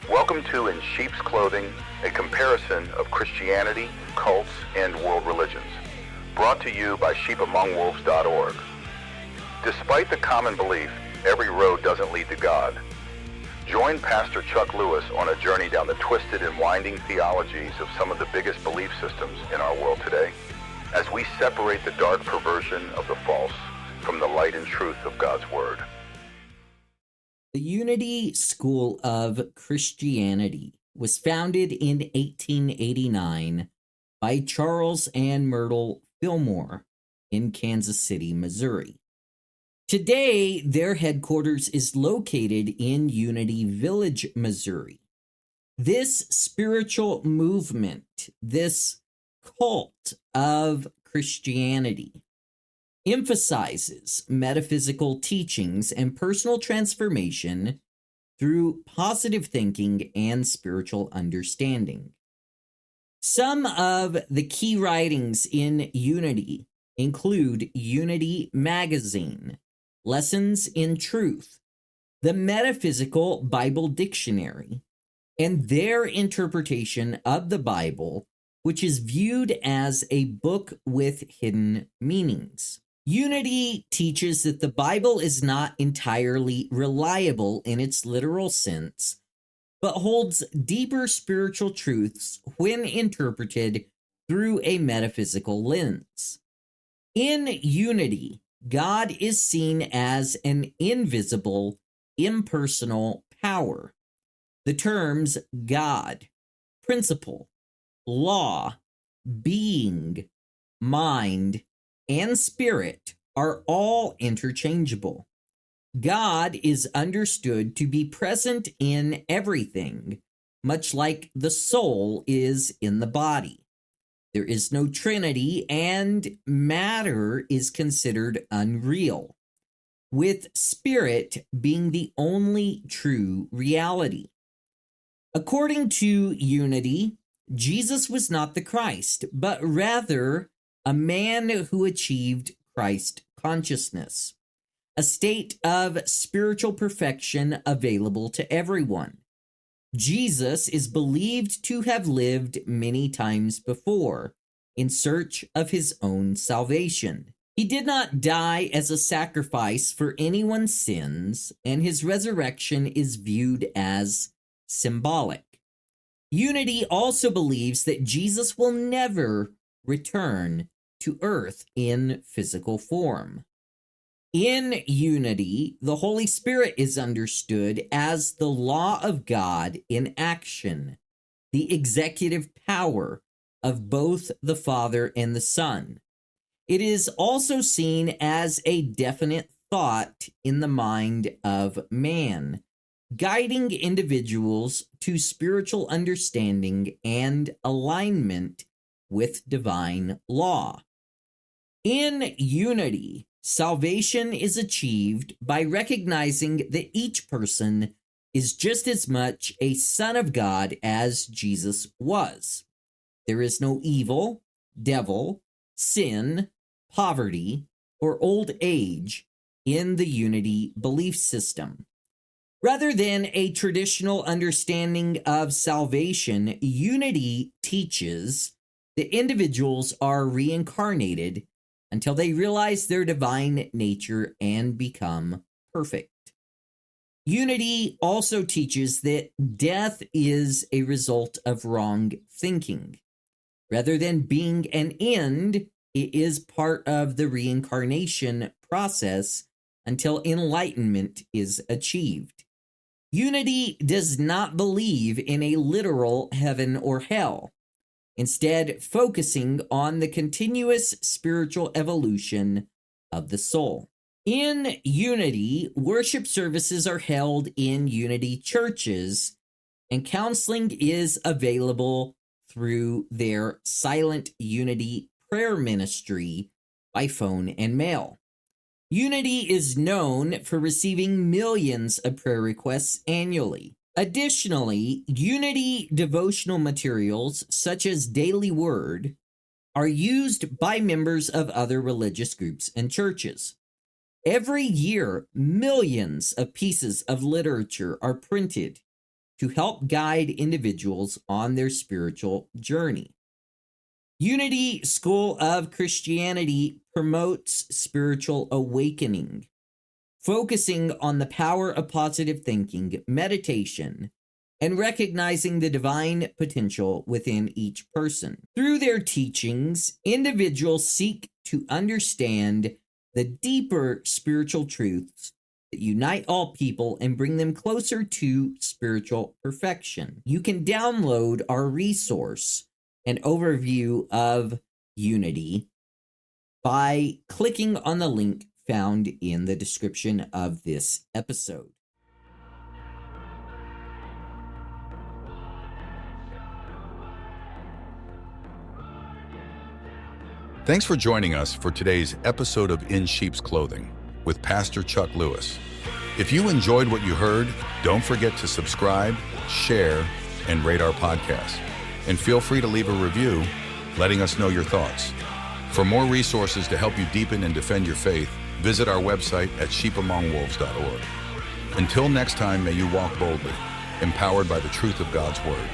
Welcome to In Sheep's Clothing, a comparison of Christianity, cults, and world religions. Brought to you by sheepamongwolves.org. Despite the common belief, every road doesn't lead to God. Join Pastor Chuck Lewis on a journey down the twisted and winding theologies of some of the biggest belief systems in our world today, as we separate the dark perversion of the false from the light and truth of God's Word. The Unity School of Christianity was founded in 1889 by Charles and Myrtle Fillmore in Kansas City, Missouri. Today, their headquarters is located in Unity Village, Missouri. This spiritual movement, this cult of Christianity, emphasizes metaphysical teachings and personal transformation through positive thinking and spiritual understanding. Some of the key writings in Unity include Unity Magazine, Lessons in Truth, the Metaphysical Bible Dictionary, and their interpretation of the Bible, which is viewed as a book with hidden meanings. Unity teaches that the Bible is not entirely reliable in its literal sense, but holds deeper spiritual truths when interpreted through a metaphysical lens. In Unity, God is seen as an invisible, impersonal power. The terms God, principle, law, being, mind, and spirit are all interchangeable. God is understood to be present in everything, much like the soul is in the body. There is no Trinity, and matter is considered unreal, with spirit being the only true reality. According to Unity, Jesus was not the Christ, but rather a man who achieved Christ consciousness, a state of spiritual perfection available to everyone. Jesus is believed to have lived many times before in search of his own salvation. He did not die as a sacrifice for anyone's sins, and his resurrection is viewed as symbolic. Unity also believes that Jesus will never return to earth in physical form. In Unity, the Holy Spirit is understood as the law of God in action, the executive power of both the Father and the Son. It is also seen as a definite thought in the mind of man, guiding individuals to spiritual understanding and alignment with divine law. In Unity, salvation is achieved by recognizing that each person is just as much a son of God as Jesus was. There is no evil, devil, sin, poverty, or old age in the Unity belief system. Rather than a traditional understanding of salvation, Unity teaches that individuals are reincarnated until they realize their divine nature and become perfect. Unity also teaches that death is a result of wrong thinking. Rather than being an end, it is part of the reincarnation process until enlightenment is achieved. Unity does not believe in a literal heaven or hell, instead focusing on the continuous spiritual evolution of the soul. In Unity, worship services are held in Unity churches, and counseling is available through their Silent Unity prayer ministry by phone and mail. Unity is known for receiving millions of prayer requests annually. Additionally, Unity devotional materials, such as Daily Word, are used by members of other religious groups and churches. Every year, millions of pieces of literature are printed, to help guide individuals on their spiritual journey. Unity School of Christianity promotes spiritual awakening, focusing on the power of positive thinking, meditation, and recognizing the divine potential within each person. Through their teachings, individuals seek to understand the deeper spiritual truths that unite all people and bring them closer to spiritual perfection. You can download our resource, an overview of Unity, by clicking on the link found in the description of this episode. Thanks for joining us for today's episode of In Sheep's Clothing with Pastor Chuck Lewis. If you enjoyed what you heard, don't forget to subscribe, share, and rate our podcast. And feel free to leave a review, letting us know your thoughts. For more resources to help you deepen and defend your faith, visit our website at sheepamongwolves.org. Until next time, may you walk boldly, empowered by the truth of God's Word.